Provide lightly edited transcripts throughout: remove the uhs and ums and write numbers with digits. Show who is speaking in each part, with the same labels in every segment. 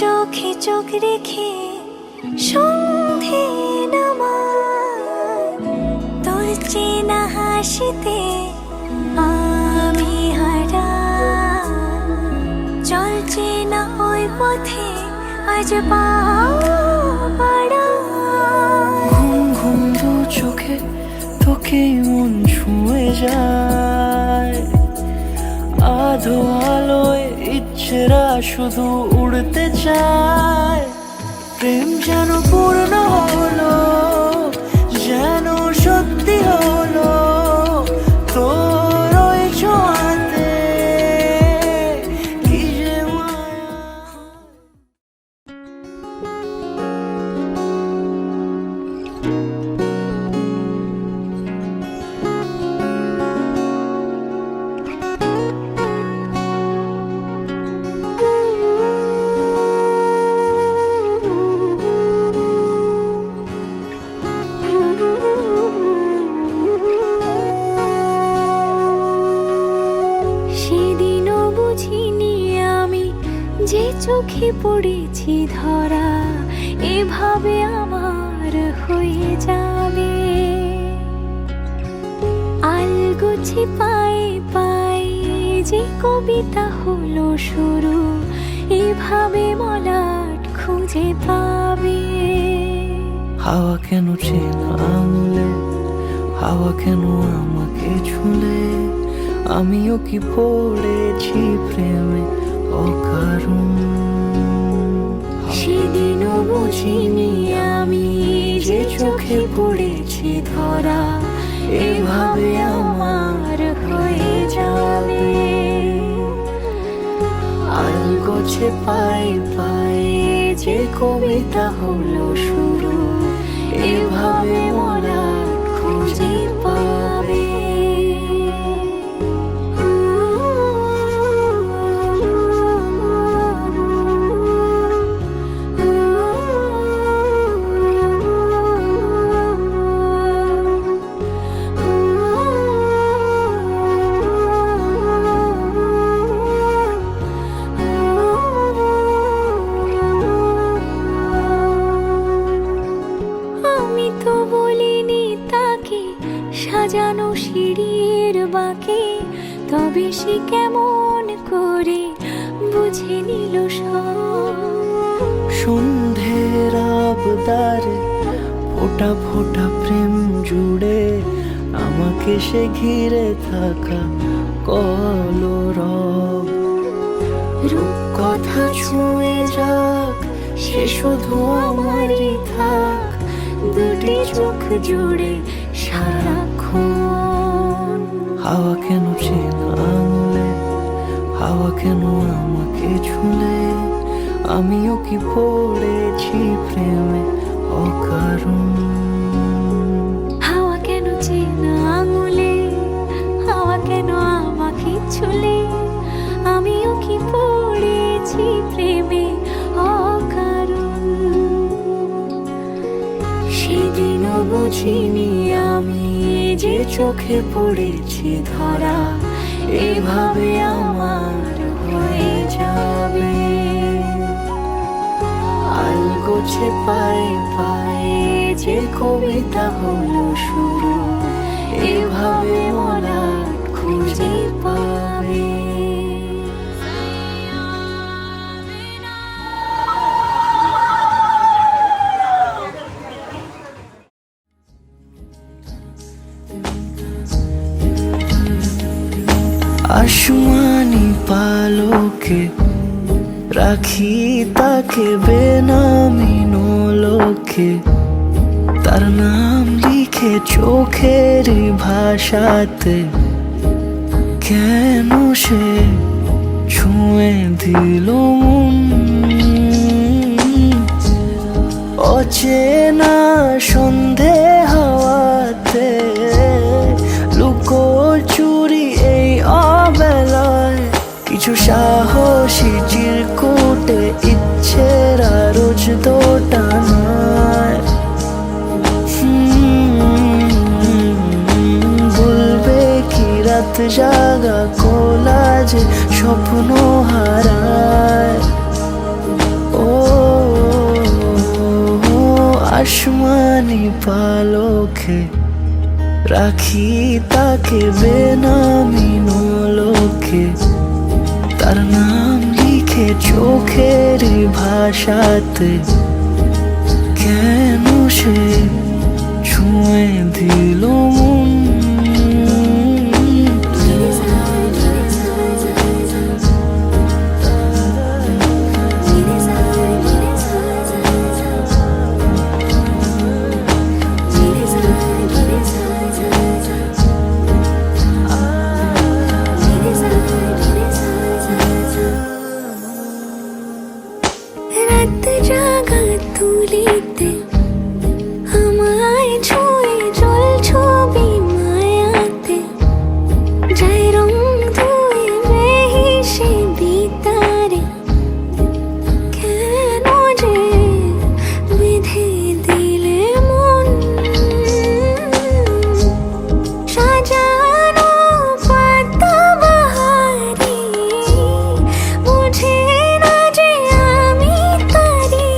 Speaker 1: চোখে চোখ রেখে সন্ধে নামায়, তোর চেনা হাসিতে আমি হারাই। চল চেনা ওই পথে আজ পা বাড়াই।
Speaker 2: ঘুম ঘুম দু চোখে তোকেই মন ছুঁয়ে যায়, আধো আলোয় ইচ্ছেরা শুধু উড়তে চায়। প্রেম যেন পূর্ণ হলো, যেন সত্যি হলো তোর ওই ছোঁয়াতে, কি যে মায়া।
Speaker 1: সেদিনও বুঝিনি আমি যে চোখে পড়েছি ধরা, এভাবে আমার হয়ে যাবে। আলগোছে পায়ে পায়ে যে কবিতা হলো শুরু, এভাবে মলাট খুঁজে পাবে।
Speaker 2: হাওয়া কেন চেনা আঙুলে, হাওয়া কেন আমাকে ছুলে, আমিও কি পড়েছি প্রেমে অকারণ।
Speaker 1: সেদিনও বুঝিনি আমি যে চোখে পড়েছি ধরা, এভাবে আমার হয়ে যাবে।
Speaker 2: আলগোছে পায়ে পায়ে যে কবিতা হলো শুরু,
Speaker 1: এভাবে মোরা খুঁজে পাবে। আমি তো বলিনি তাকে সাজানো সিঁড়ির বাঁকে, তবে সে কেমন করে বুঝে নিল সব।
Speaker 2: সন্ধ্যের আবদারে ফোটা ফোটা প্রেম জুড়ে, আমাকে সে ঘিরে থাকা কলরব।
Speaker 1: রূপকথা ছুঁয়ে যাক, সে শুধু আমারই থাক, দুটি চোখ জুড়ে সারাক্ষণ।
Speaker 2: হাওয়া কেন চেনা আঙুলে, হাওয়া কেন আমাকে ছুলে, আমিও কি পড়েছি প্রেমে অকারণ।
Speaker 1: হাওয়া কেন চেনা আঙুলে, হাওয়া কেন আমাকে ছুলে, আমিও কি পড়েছি প্রেমে অকারণ। সেদিনও বুঝিনি আমি যে চোখে পড়েছি ধরা, এভাবে আমার হয়ে যাবে। আলগোছে পায়ে পায়ে যে কবিতা হলো শুরু, এভাবে মোরা খুঁজে পাবে।
Speaker 2: আসমানি পালকে রাখি তাকে বেনামি নোলকে, তার নাম লিখে চোখের ভাষাতে, কেন সে ছুঁয়ে দিল মন। অচেনা সন্ধে হাওয়াতে লুকো চুরি এই অবেলায়, কিছু সাহসী চিরকুটে ইচ্ছেরা রোজ দোটানায়। বলবে কি রাত জাগা কোলাজে স্বপ্ন হারায়। ও আসমানি পালকে রাখি তাকে বেনামি নোলকে, তার নাম লিখে চোখের ভাষাতে। কেন সে ছুঁয়ে দিল মন,
Speaker 1: রাত জাগা তুলিতে আমায় ছুঁয়ে জল ছবি মায়াতে, যাই রং ধুয়ে বেহিসে বিতারে। কেন যে বেঁধে দিলে মন, সাজানো পাতা বাহারি বুঝে না যে আমি তারি।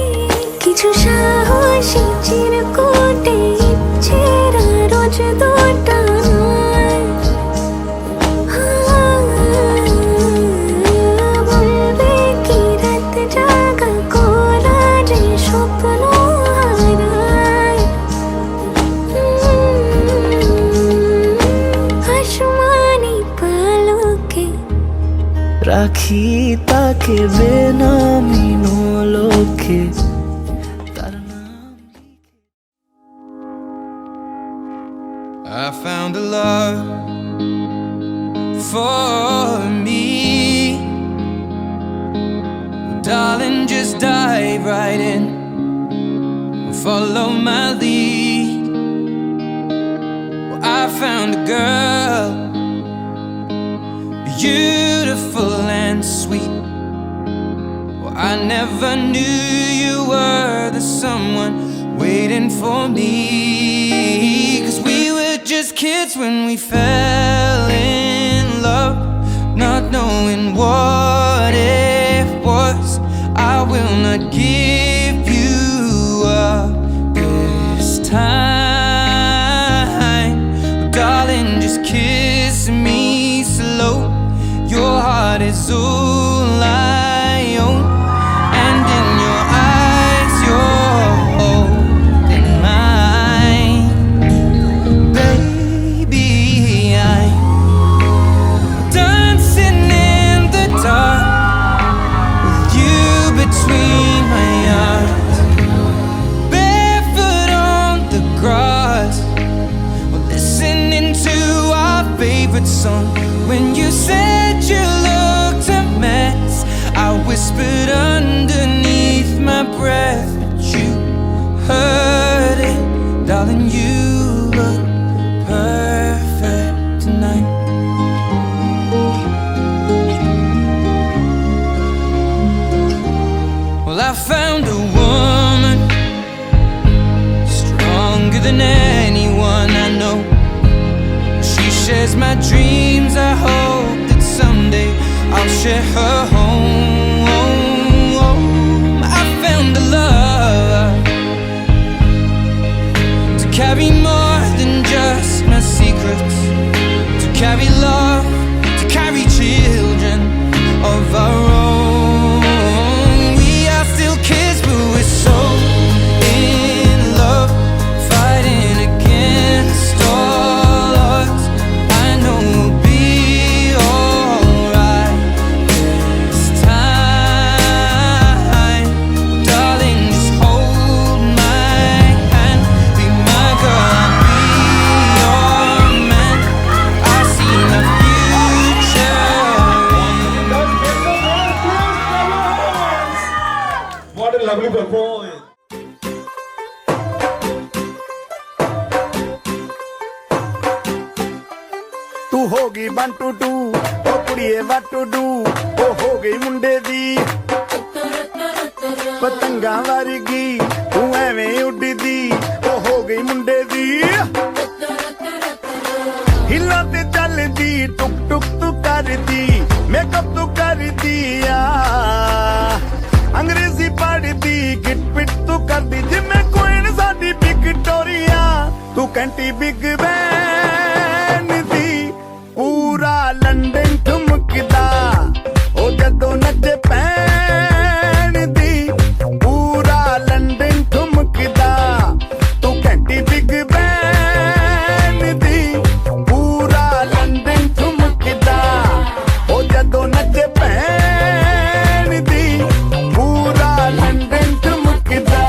Speaker 1: কিছু সাহসী চিরকুটে ইচ্ছেরা রোজ দুটা নয়। বলবে কি রাত জাগা কোরা যে স্বপ্ন হারায়। আসমানি পালকে
Speaker 2: রাখি তাকে বেনামি নোলকে, তার নাম
Speaker 3: I found a love for me. Darling, just dive right in, follow my lead. Well, I found a girl, beautiful and sweet. Well, I never knew you were the someone waiting for me. 'Cause we were just kids when we fell in love, not knowing what it was. I will not give you up this time. Darling, just kiss me slow. Your heart is all I own, and in your eyes you're holding mine. Baby, I'm dancing in the dark with you between my arms, barefoot on the grass. We're listening to our favorite song. When you said you looked a mess, I whispered underneath my breath, but you heard it. Darling, you look perfect tonight. Well, I found a woman stronger than anyone I know. She shares my dreams. I hope that someday I'll share her home. I found a love to carry more than just my secrets, to carry love, to carry children of our own. We are still kids, but we're so in love, fighting against all odds. I know we'll be alright this time. Darling, just hold my hand, be my girl, I'll be your man. I see my future in
Speaker 4: What a lovely performance.
Speaker 5: ਤੂੰ ਹੋ ਗਈ 1 2 2 ਓ ਕੁੜੀਏ what to do ਉਹ ਹੋ ਗਈ ਮੁੰਡੇ ਦੀ ਪਤੰਗਾਂ ਵਰਗੀ ਤੂੰ ਐਵੇਂ ਉੱਡਦੀ ਉਹ ਹੋ ਗਈ ਮੁੰਡੇ ਦੀ ਹਿੱਲਾਂ ਤੇ ਚੱਲਦੀ ਟੁਕ ਟੁਕ ਤੂੰ ਕਰਦੀ ਮੇਕਅਪ ਤੂੰ ਕਰਦੀ ਆ ਅੰਗਰੇਜ਼ੀ ਪੜ੍ਹਦੀ ਗਿਟ ਪਿਟ ਤੂੰ ਕਰਦੀ ਜਿਵੇਂ ਕੋਈ ਨੀ ਸਾਡੀ ਤੂੰ ਕੰਟੀ ਬਿਗ ਬੈਨ ਦੀ ਪੂਰਾ ਲੰਡਨ ਠੁਮਕਦਾ ਉਹ ਜਦੋਂ ਨੱਚੇ ਪੈਣ ਦੀ ਪੂਰਾ ਲੰਡਨ ਠੁਮਕਦਾ ਤੂੰ ਕੰਟੀ ਬਿਗ ਬੈਨ ਦੀ ਪੂਰਾ ਲੰਡਨ ਠੁਮਕਦਾ ਉਹ ਜਦੋਂ ਨੱਚੇ ਪੈਣ ਦੀ ਪੂਰਾ ਲੰਡਨ ਠੁਮਕਦਾ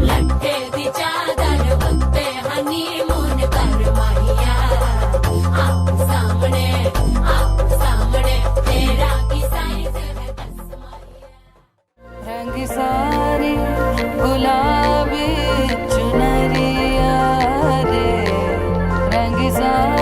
Speaker 4: ਲੱਟੇ ਦੀ ਚਾਦਰ ਉੱਤੇ ਹਨੀਮੂਨ ਕਰ ਮਾਹੀਆ ਆਪ ਸਾਹਮਣੇ ਤੇਰਾ ਕੀ ਸਾਈਜ਼ ਹੈ ਦੱਸ ਮਾਹੀਆ
Speaker 6: रंग सारी गुलाबी चुनरिया रे रंग सारी